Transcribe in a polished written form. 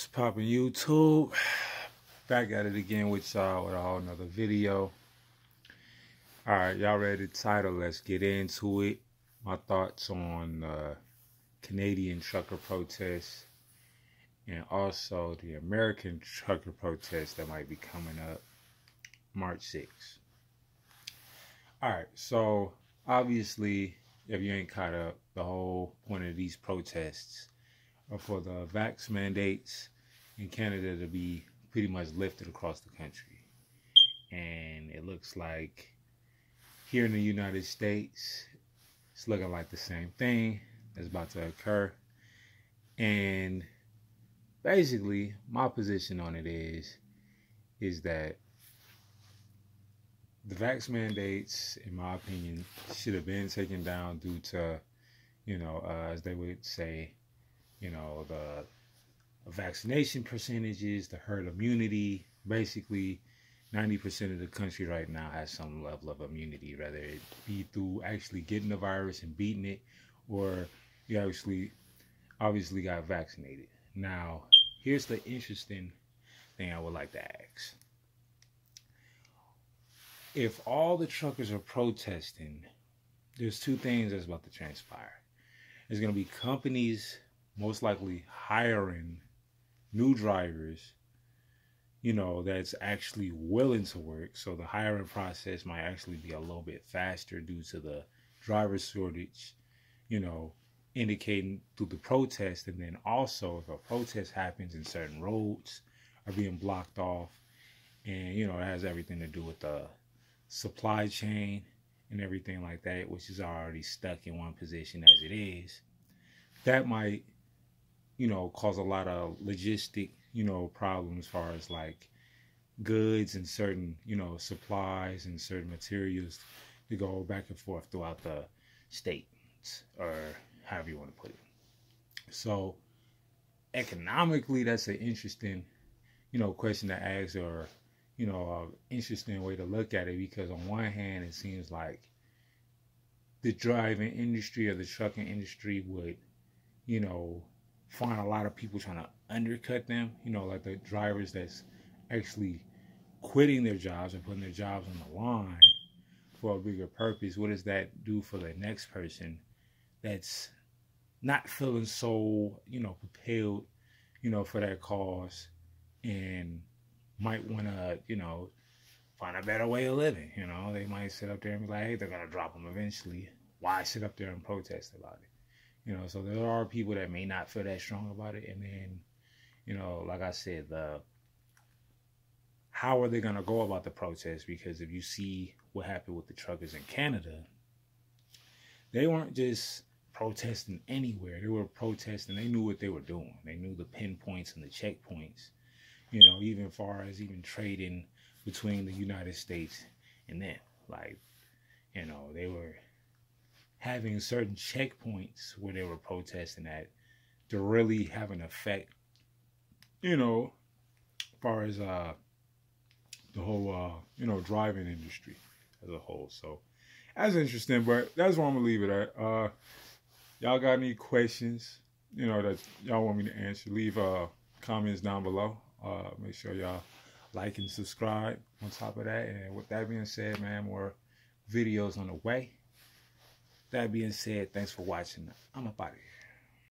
What's poppin' YouTube? Back at it again with y'all with a whole nother video. Alright, y'all ready the title? Let's get into it. My thoughts on Canadian trucker protests and also the American trucker protests that might be coming up March 6th. Alright, so obviously, if you ain't caught up, the whole point of these protests are for the vax mandates in Canada to be pretty much lifted across the country. And it looks like here in the United States, it's looking like the same thing is about to occur. And basically, my position on it is that the vax mandates, in my opinion, should have been taken down due to, as they would say, the vaccination percentages, the herd immunity. Basically, 90% of the country right now has some level of immunity, whether it be through actually getting the virus and beating it, or you actually obviously got vaccinated. Now, here's the interesting thing I would like to ask. If all the truckers are protesting, there's two things that's about to transpire. There's going to be companies most likely hiring new drivers, that's actually willing to work. So the hiring process might actually be a little bit faster due to the driver shortage, indicating through the protest. And then also if a protest happens and certain roads are being blocked off, and, it has everything to do with the supply chain and everything like that, which is already stuck in one position as it is, that might cause a lot of logistic, problems as far as like goods and certain, supplies and certain materials to go back and forth throughout the states, or however you want to put it. So economically, that's an interesting, question to ask, or, an interesting way to look at it, because on one hand, it seems like the driving industry or the trucking industry would, find a lot of people trying to undercut them, like the drivers that's actually quitting their jobs and putting their jobs on the line for a bigger purpose. What does that do for the next person that's not feeling so, propelled, for that cause, and might want to, find a better way of living? They might sit up there and be like, hey, they're going to drop them eventually. Why sit up there and protest about it? So there are people that may not feel that strong about it. And then, like I said, how are they going to go about the protest? Because if you see what happened with the truckers in Canada, they weren't just protesting anywhere. They were protesting. They knew what they were doing. They knew the pinpoints and the checkpoints, even far as even trading between the United States and them. Like, they were having certain checkpoints where they were protesting at to really have an effect, as far as the whole, driving industry as a whole. So that's interesting, but that's where I'm going to leave it at. Y'all got any questions, that y'all want me to answer? Leave comments down below. Make sure y'all like and subscribe on top of that. And with that being said, man, more videos on the way. That being said, thanks for watching. I'm up out of here.